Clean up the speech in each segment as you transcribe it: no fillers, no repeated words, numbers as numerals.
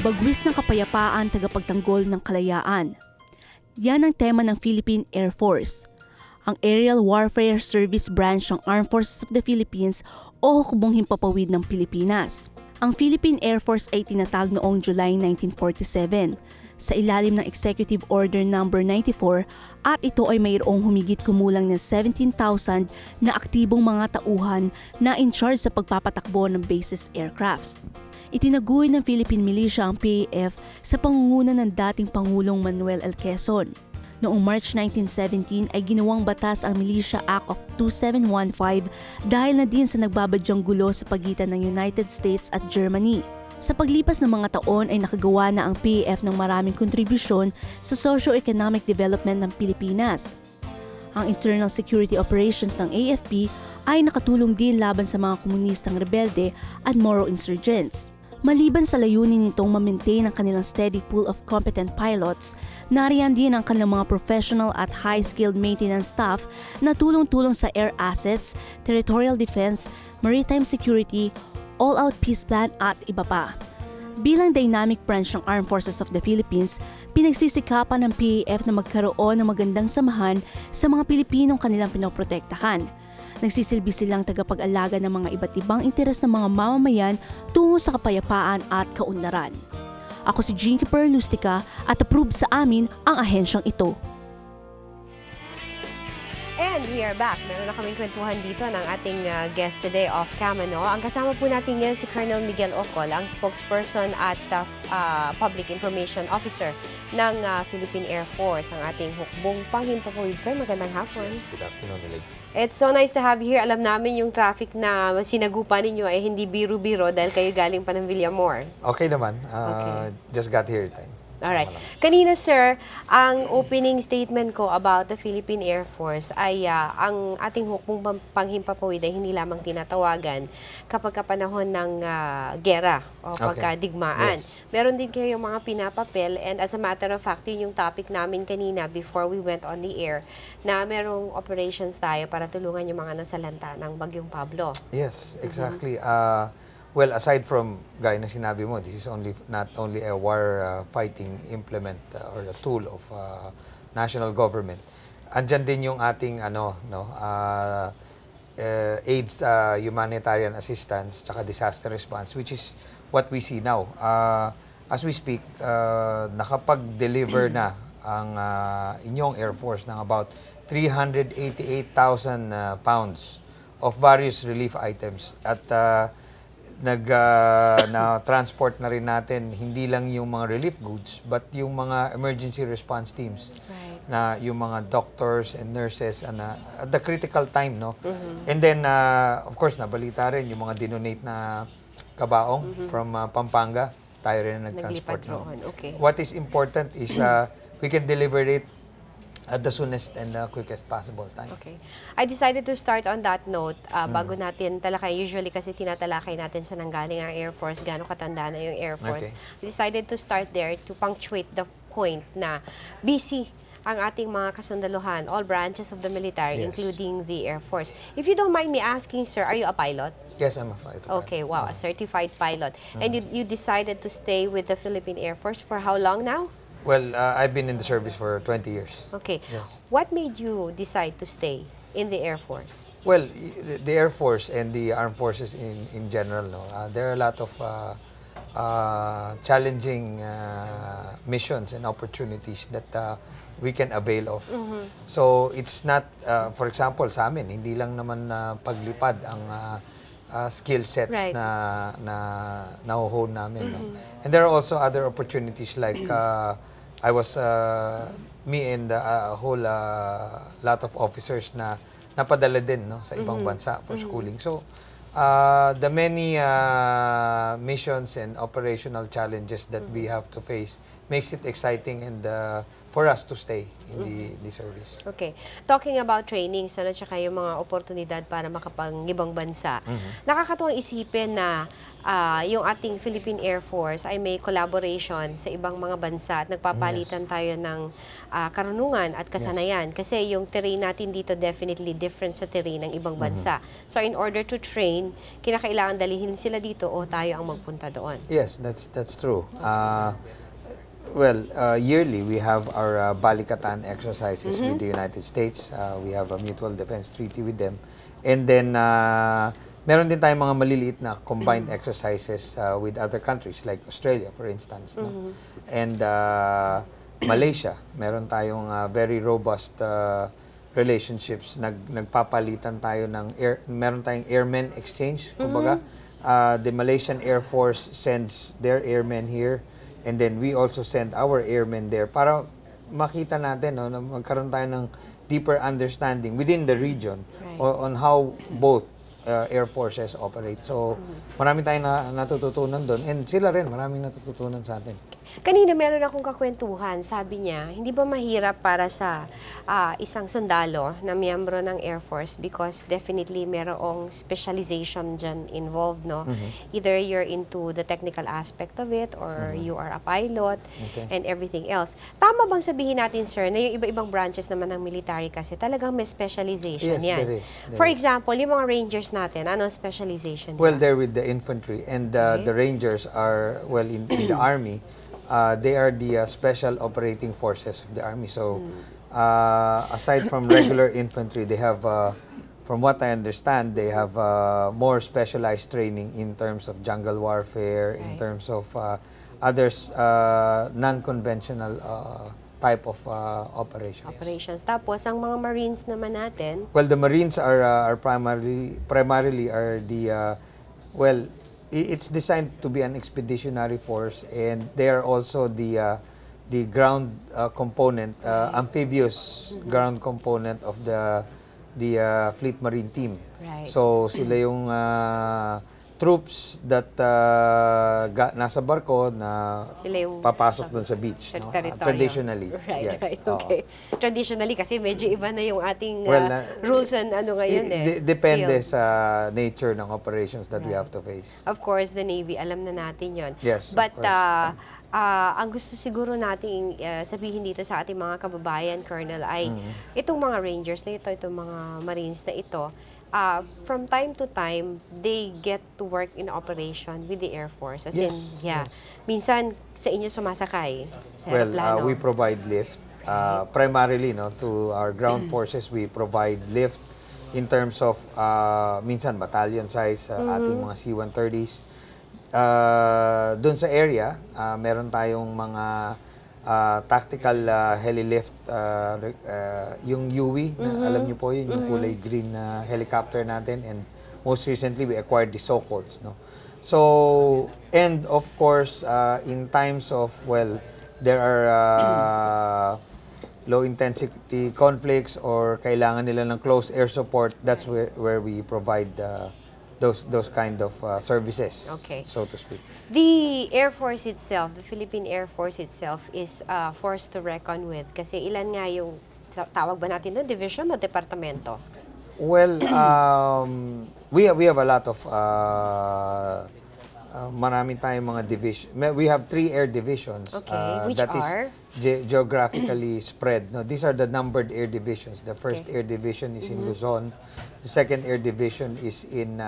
Bagwis ng kapayapaan, tagapagtanggol ng kalayaan. Yan ang tema ng Philippine Air Force, ang Aerial Warfare Service Branch ng Armed Forces of the Philippines o hukbong himpapawid ng Pilipinas. Ang Philippine Air Force ay tinatag noong July 1947 sa ilalim ng Executive Order No.94 at ito ay mayroong humigit kumulang ng 17,000 na aktibong mga tauhan na in charge sa pagpapatakbo ng bases aircrafts. Itinaguy ng Philippine Militia ang PAF sa pangunguna ng dating Pangulong Manuel L. Quezon. Noong March 1917 ay ginawang batas ang Militia Act of 2715 dahil na din sa nagbabadyang gulo sa pagitan ng United States at Germany. Sa paglipas ng mga taon ay nakagawa na ang PAF ng maraming kontribusyon sa socio-economic development ng Pilipinas. Ang internal security operations ng AFP ay nakatulong din laban sa mga komunistang rebelde at Moro insurgents. Maliban sa layunin nitong ma-maintain ang kanilang steady pool of competent pilots, nariyan din ang kanilang mga professional at high-skilled maintenance staff na tulong-tulong sa air assets, territorial defense, maritime security, all-out peace plan at iba pa. Bilang dynamic branch ng Armed Forces of the Philippines, pinagsisikapan ng PAF na magkaroon ng magandang samahan sa mga Pilipinong kanilang pinoprotektahan. Nagsisilbi silang tagapag-alaga ng mga iba't ibang interes ng mga mamamayan tungo sa kapayapaan at kaunlaran. Ako si Jinky Perlustica at APRUB sa amin ang ahensyang ito. And we are back. Meron na kaming kwentuhan dito ng ating guest today off cam. Ang kasama po natin ngayon si Colonel Miguel Ocol, ang spokesperson at Public Information Officer ng Philippine Air Force, ang ating hukbong panghimpapawid. Sir, magandang hapon. Yes, good afternoon, Nilang. It's so nice to have you here. Alam namin yung traffic na sinagupan ninyo ay hindi biro-biro dahil kayo galing pa ng Villamor. Okay naman. Just got here time. Alright. Kanina, sir, ang opening statement ko about the Philippine Air Force ay ang ating hukbong panghimpapawid ay hindi lamang tinatawagan kapag kapanahon ng gera o pagkadigmaan. Yes. Meron din kayo mga pinapapel, and as a matter of fact, yun yung topic namin kanina before we went on the air, na merong operations tayo para tulungan yung mga nasalanta ng Bagyong Pablo. Yes, exactly. Well, aside from, gaya na sinabi mo, this is not only a war fighting implement or a tool of national government. Andyan din yung ating AIDS, humanitarian assistance, tsaka disaster response, which is what we see now. As we speak, nakapag-deliver na ang inyong Air Force ng about 388,000 pounds of various relief items. At na-transport na rin natin hindi lang yung mga relief goods but yung mga emergency response teams. Right. Na yung mga doctors and nurses at the critical time, no? And then of course nabalita rin yung mga dinonate na kabaong from Pampanga, tayo rin nag-transport. No? Okay. What is important is we can deliver it at the soonest and quickest possible time. Okay. I decided to start on that note bago natin talakay. Usually kasi tinatalakay natin sa nanggaling ang Air Force, gaano katanda na yung Air Force. Okay. I decided to start there to punctuate the point na busy ang ating mga kasundaluhan, all branches of the military, Yes. including the Air Force. If you don't mind me asking, sir, are you a pilot? Yes, I'm a fighter. Okay, wow, a certified pilot. And you decided to stay with the Philippine Air Force for how long now? Well, I've been in the service for 20 years. Okay. Yes. What made you decide to stay in the Air Force? Well, the Air Force and the armed forces in general, no, there are a lot of challenging missions and opportunities that we can avail of. So it's not, for example, sa amin, hindi lang naman paglipad ang skill sets Right. na nahuhon namin. No? And there are also other opportunities like me and a whole lot of officers na napadala din, no, sa ibang bansa for schooling. So the many missions and operational challenges that we have to face makes it exciting and for us to stay in the service. Okay. Talking about training, sana tsaka yung mga oportunidad para makapang-ibang bansa. Nakakatuwang isipin na yung ating Philippine Air Force ay may collaboration sa ibang mga bansa at nagpapalitan tayo ng karunungan at kasanayan. Kasi yung terrain natin dito definitely different sa terrain ng ibang bansa. So in order to train, kinakailangan dalihin sila dito o tayo ang magpunta doon. Yes, that's true. Well, yearly we have our balikatan exercises with the United States. We have a mutual defense treaty with them. And then, meron din tayong mga maliliit na combined exercises with other countries like Australia, for instance. No? And Malaysia, meron tayong very robust relationships. Nagpapalitan tayo ng meron tayong airmen exchange. Kumbaga, the Malaysian Air Force sends their airmen here. And then we also send our airmen there para makita natin, no, na magkaroon tayo ng deeper understanding within the region on how both air forces operate. So, marami tayong natututunan doon. And sila rin, maraming natututunan sa atin. Kanina meron akong kakwentuhan, sabi niya, hindi ba mahirap para sa isang sundalo na miyembro ng Air Force because definitely merong specialization dyan involved, no? Either you're into the technical aspect of it or you are a pilot and everything else. Tama bang sabihin natin, sir, na yung iba-ibang branches naman ng military kasi talagang may specialization yan? There is. For example, yung mga Rangers natin, anong specialization? Well, they're with the infantry and the Rangers are, well, in the Army, they are the special operating forces of the Army. So, aside from regular infantry, they have, from what I understand, they have more specialized training in terms of jungle warfare, in terms of others non-conventional type of operations. Tapos, ang mga Marines naman natin? Well, the Marines are primarily are the, well, it's designed to be an expeditionary force, and they are also the ground component, amphibious ground component of the Fleet Marine Team. So sila yung troops that nasa barko na papasok doon sa beach, no? Traditionally. Yes. Okay. Traditionally kasi medyo iba na yung ating rules and ano ngayon depende sa nature ng operations that we have to face. Of course, the Navy, alam na natin yon. Yes, but ang gusto siguro nating sabihin dito sa ating mga kababayan, Colonel, ay itong mga Rangers na ito, itong mga Marines na ito, from time to time, they get to work in operation with the Air Force. As in, minsan sa inyo sumasakay sa aeroplano. We provide lift. Primarily, no, to our ground forces, we provide lift in terms of, minsan, battalion size, ating mga C-130s. Doon sa area, meron tayong mga tactical heli-lift, yung UWI, na alam niyo po yun, yung kulay green na helicopter natin, and most recently we acquired the Sokols, no? So, and of course, in times of, well, there are low-intensity conflicts or kailangan nila ng close air support, that's where we provide those kind of services, so to speak. The Air Force itself, the Philippine Air Force itself is forced to reckon with. Kasi ilan nga yung, tawag ba natin doon, division o departamento? Well, we have a lot of, marami tayong mga division. We have 3 air divisions. Which that are? Is geographically spread. No, these are the numbered air divisions. The first air division is in Luzon. The second air division is in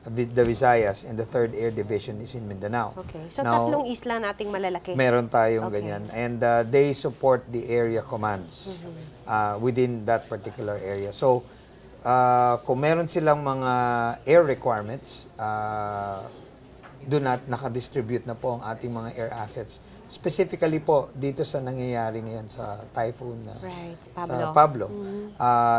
the Visayas, and the third air division is in Mindanao. So, now, tatlong isla nating malalaki. Meron tayong ganyan. And they support the area commands within that particular area. So, kung meron silang mga air requirements, doon nakadistribute na po ang ating mga air assets. Specifically po, dito sa nangyayari ngayon sa typhoon sa Pablo.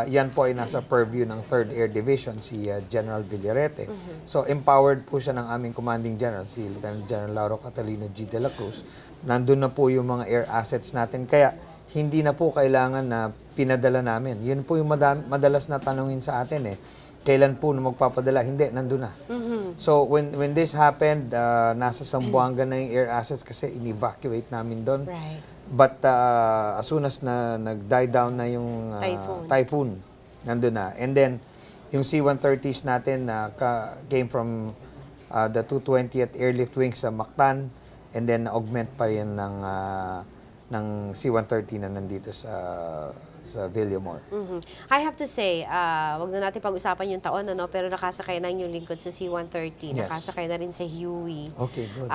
Yan po ay nasa purview ng 3rd Air Division, si General Villarete. So, empowered po siya ng aming commanding general, si Lieutenant General Lauro Catalino G. de la Cruz. Nandun na po yung mga air assets natin. Kaya, hindi na po kailangan na pinadala namin. Yun po yung madalas na tanungin sa atin kailan po na magpapadala? Hindi, nandun na. So, when this happened, nasa Zamboanga na yung air assets kasi in-evacuate namin doon. But as soon as nag-die down na yung typhoon, nandun na. And then, yung C-130s natin came from the 220th Airlift Wing sa Mactan, and then augment pa yan ng C-130 na nandito sa Villamor. I have to say, wag na natin pag-usapan yung taon, ano, pero nakasakay na yung lingkod sa C-130, nakasakay na rin sa Huey. Okay, good.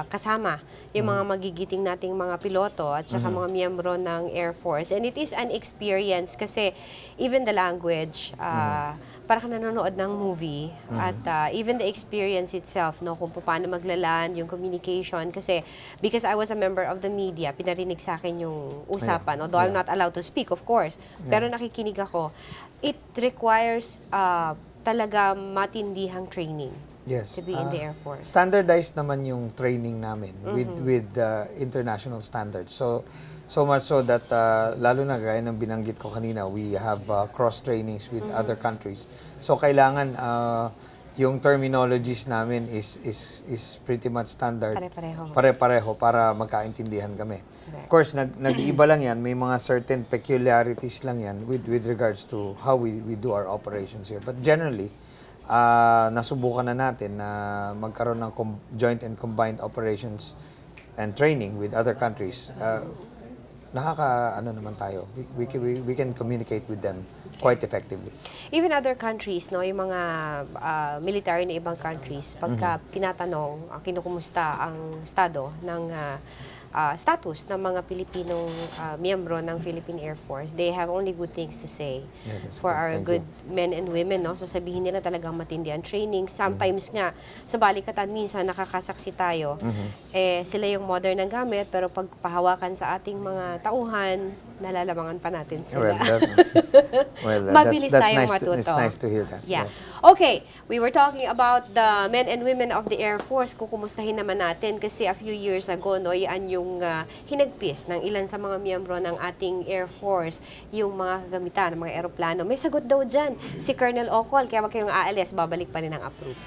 Kasama yung mga magigiting nating mga piloto at saka mga miyembro ng Air Force. And it is an experience kasi even the language, para ka nanonood ng movie at even the experience itself, no, kung paano maglaland, yung communication. Kasi because I was a member of the media, pinarinig sa akin yung usapan. Although I'm not allowed to speak, of course. Pero nakikinig ako. It requires talaga matindihang training. Yes. To be in the Air Force. Standardized naman yung training namin with international standards. So much so that lalo na gaya ng binanggit ko kanina, we have cross trainings with other countries. So kailangan yung terminologies namin is pretty much standard. Pare-pareho. Pare-pareho para magkaintindihan kami. Of course, nag-iiba lang yan. May mga certain peculiarities lang yan with regards to how we do our operations here. But generally, nasubukan na natin na magkaroon ng joint and combined operations and training with other countries. Ano naman tayo. We can communicate with them quite effectively. Even other countries, no, yung mga military na ibang countries, pagka tinatanong, kinukumusta ang estado ng status ng mga Pilipinong miyembro ng Philippine Air Force, they have only good things to say for our good men and women. No? Sasabihin nila talagang matindi ang training. Sometimes nga, sa balikatan, minsan nakakasaksi tayo, sila yung modern ng gamit, pero pag pahawakan sa ating mga tauhan, nalalamangan pa natin sila. Mabilis tayong matuto. It's nice to hear that. Yeah. Yes. Okay, we were talking about the men and women of the Air Force. Kukumustahin naman natin kasi a few years ago, no, yan yung hinagpis ng ilan sa mga miyembro ng ating Air Force, yung mga kagamitan ng mga eroplano. May sagot daw dyan si Colonel Ocol, kaya wag kayong aalis, babalik pa rin ang APRUB.